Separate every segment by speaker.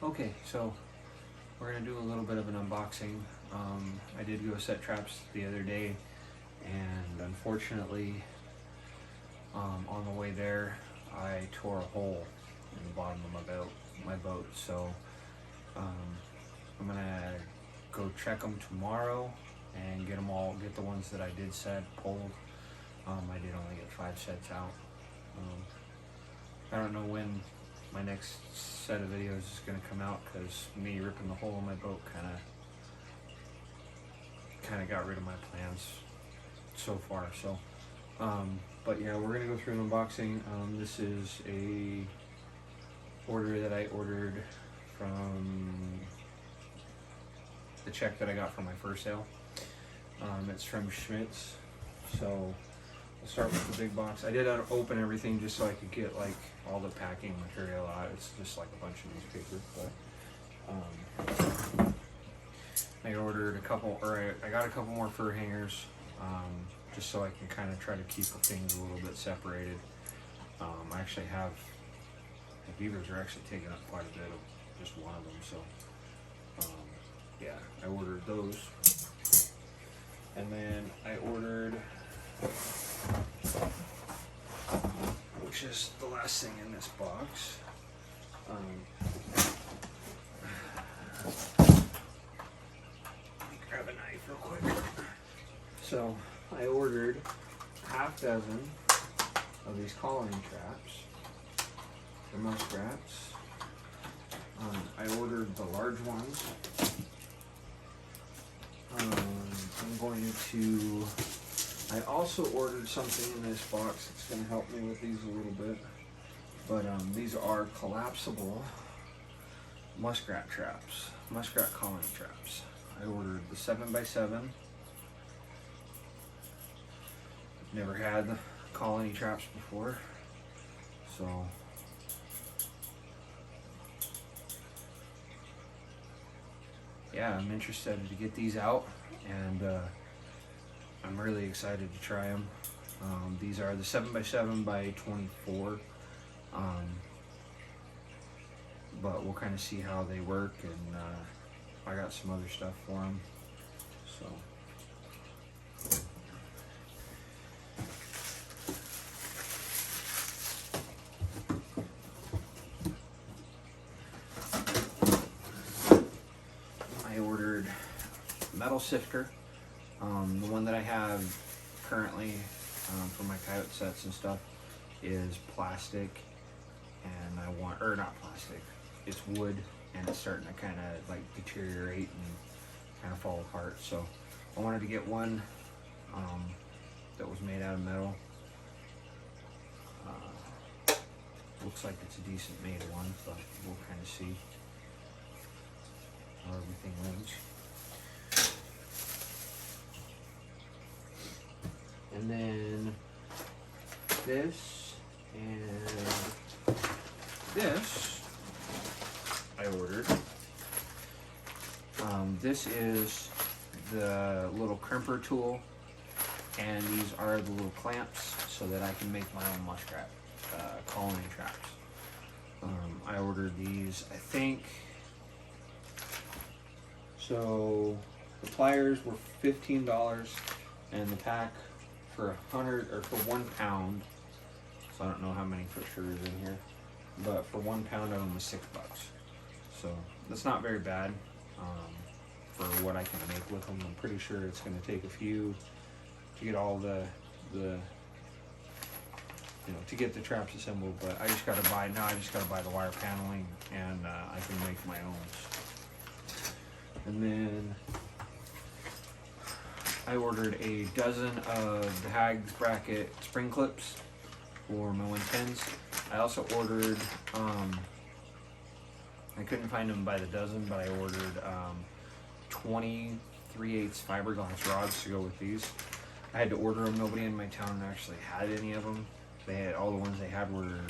Speaker 1: Okay, so we're gonna do a little bit of an unboxing. I did go set traps the other day, and unfortunately, on the way there, I tore a hole in the bottom of my boat. So I'm gonna go check them tomorrow and get the ones that I did set pulled. I did only get 5 sets out. I don't know when my next set of videos is going to come out, because me ripping the hole in my boat kind of got rid of my plans so far. So but yeah, we're going to go through an unboxing. This is a order that I ordered from the check that I got from my first sale. It's from Schmitz. So I'll start with the big box. I did open everything just so I could get like all the packing material out. It's just like a bunch of newspaper, but I ordered I got a couple more fur hangers, just so I can kind of try to keep things a little bit separated. I actually have, the beavers are actually taking up quite a bit of just one of them, so yeah, I ordered those. And then I ordered, which is the last thing in this box, let me grab a knife real quick. So I ordered half dozen of these colony traps for muskrats. I ordered the large ones. I also ordered something in this box that's going to help me with these a little bit, but these are collapsible muskrat traps, muskrat colony traps. I ordered the 7x7. Never had colony traps before, so yeah, I'm interested to get these out, and I'm really excited to try them. These are the 7x7 by 24, but we'll kind of see how they work, and I got some other stuff for them. So I ordered metal sifter. The one that I have currently for my coyote sets and stuff is plastic, and I want, or not plastic, it's wood, and it's starting to kind of like deteriorate and kind of fall apart. So I wanted to get one that was made out of metal. Looks like it's a decent made one, but we'll kind of see how everything runs. And then this and this I ordered. This is the little crimper tool, and these are the little clamps so that I can make my own muskrat colony traps. I ordered these, I think, so the pliers were $15, and the pack for 100, or for 1 pound, so I don't know how many for sure is in here, but for 1 pound of them was $6. So that's not very bad for what I can make with them. I'm pretty sure it's going to take a few to get all the to get the traps assembled, but I just got to buy the wire paneling, and I can make my own. And then I ordered a dozen of the Hags bracket spring clips for my 110s. I also ordered, I couldn't find them by the dozen, but I ordered 20 3/8 fiberglass rods to go with these. I had to order them. Nobody in my town actually had any of them. All the ones they had were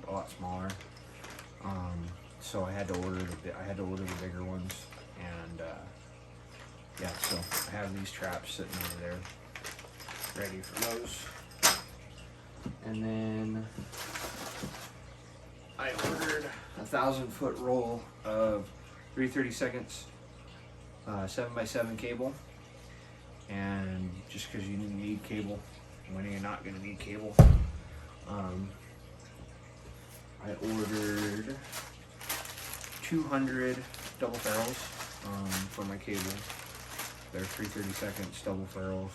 Speaker 1: a lot smaller, so I had to order the bigger ones, and yeah, so I have these traps sitting over there ready for those. And then I ordered 1,000-foot roll of 3/32 7x7 cable, and just because you need cable when you're not going to need cable, I ordered 200 double ferrules for my cable. They're 3/32 double ferrules.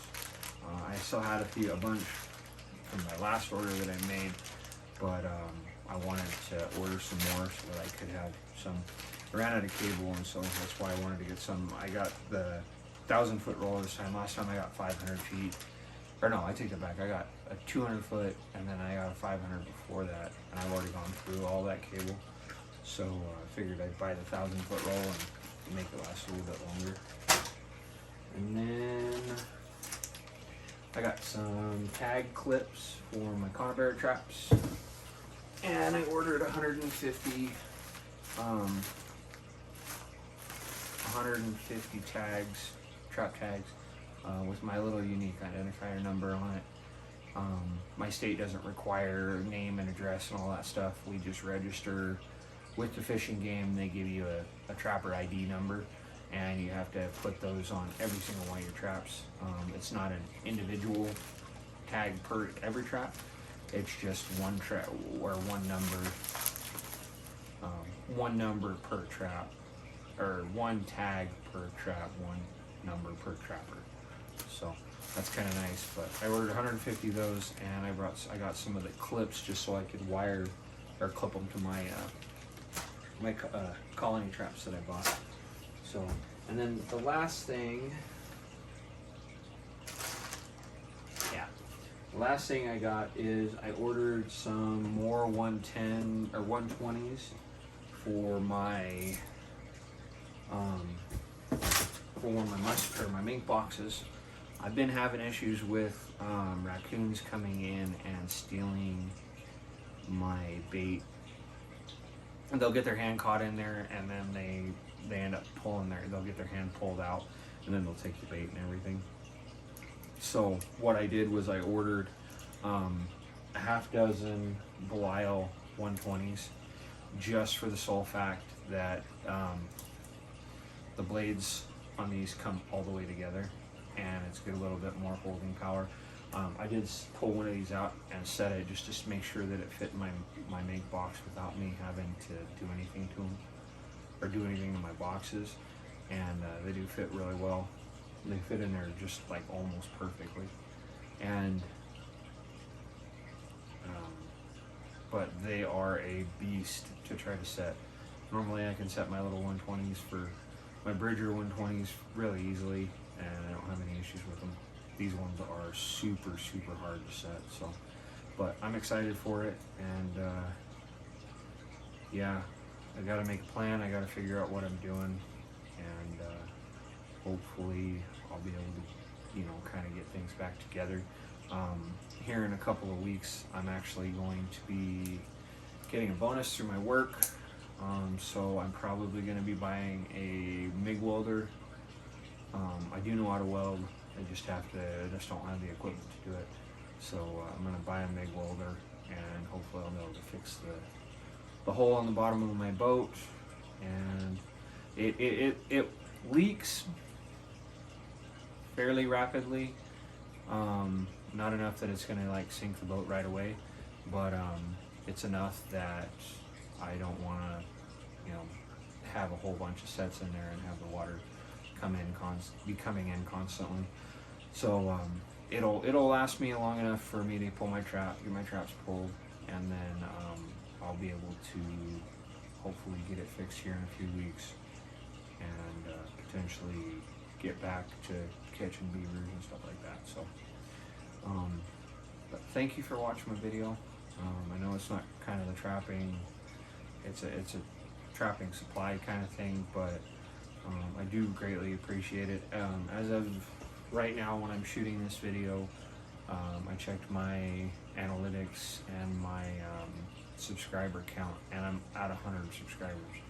Speaker 1: I still had a bunch from my last order that I made, but I wanted to order some more so that I could have some. I ran out of cable, and so that's why I wanted to get some. I got the 1,000-foot roll this time. Last time I got 500 feet. Or no, I take that back. I got a 200-foot, and then I got a 500 before that, and I've already gone through all that cable. So I figured I'd buy the 1,000-foot roll and make it last a little bit longer. And then I got some tag clips for my conibear traps, and I ordered 150 tags, trap tags, with my little unique identifier number on it. My state doesn't require name and address and all that stuff. We just register with the fishing game. They give you a trapper ID number, and you have to put those on every single one of your traps. It's not an individual tag per every trap. It's just one trap or one number per trap, or one tag per trap, one number per trapper. So that's kind of nice. But I ordered 150 of those, and I got some of the clips just so I could wire or clip them to my colony traps that I bought. So, and then the last thing, the last thing I got is I ordered some more 110 or 120s for my my mink boxes. I've been having issues with raccoons coming in and stealing my bait. And they'll get their hand caught in there, and then they end up they'll get their hand pulled out, and then they'll take the bait and everything. So what I did was I ordered a half dozen Belial 120s, just for the sole fact that the blades on these come all the way together, and it's got a little bit more holding power. I did pull one of these out and set it just to make sure that it fit my mink box without me having to do anything to them or do anything to my boxes, and they do fit really well. They fit in there just like almost perfectly, and but they are a beast to try to set. Normally I can set my little 120s for my Bridger 120s really easily, and I don't have any issues with them. These ones are super hard to set. So, but I'm excited for it, and yeah, I got to make a plan. I got to figure out what I'm doing, and hopefully I'll be able to, kind of get things back together. Here in a couple of weeks, I'm actually going to be getting a bonus through my work. So I'm probably going to be buying a MIG welder. I do know how to weld. I just don't have the equipment to do it. So I'm going to buy a MIG welder, and hopefully I'll be able to fix the hole on the bottom of my boat. And it leaks fairly rapidly. Not enough that it's going to like sink the boat right away, but it's enough that I don't want to, have a whole bunch of sets in there and have the water be coming in constantly. So it'll last me long enough for me to get my traps pulled, and then I'll be able to hopefully get it fixed here in a few weeks, and potentially get back to catching beavers and stuff like that. So, but thank you for watching my video. I know it's not kind of the trapping, it's a trapping supply kind of thing, but I do greatly appreciate it. As of right now, when I'm shooting this video, I checked my analytics and my subscriber count, and I'm at 100 subscribers.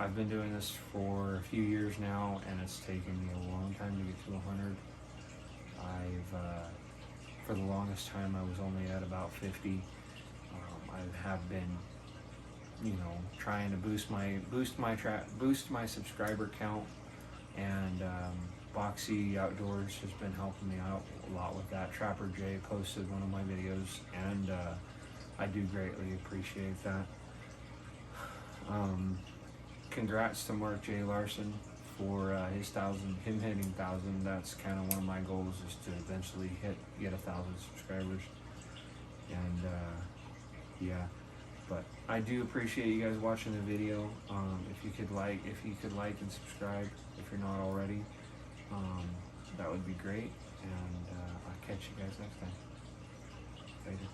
Speaker 1: I've been doing this for a few years now, and it's taken me a long time to get to 100. For the longest time, I was only at about 50. I have been you know, trying to boost my subscriber count, and Boxy Outdoors has been helping me out a lot with that. Trapper J posted one of my videos, and I do greatly appreciate that. Congrats to Mark J. Larson for his him hitting 1,000. That's kind of one of my goals, is to eventually get 1,000 subscribers. And yeah, but I do appreciate you guys watching the video. If you could like and subscribe if you're not already, that would be great. And I'll catch you guys next time. Later.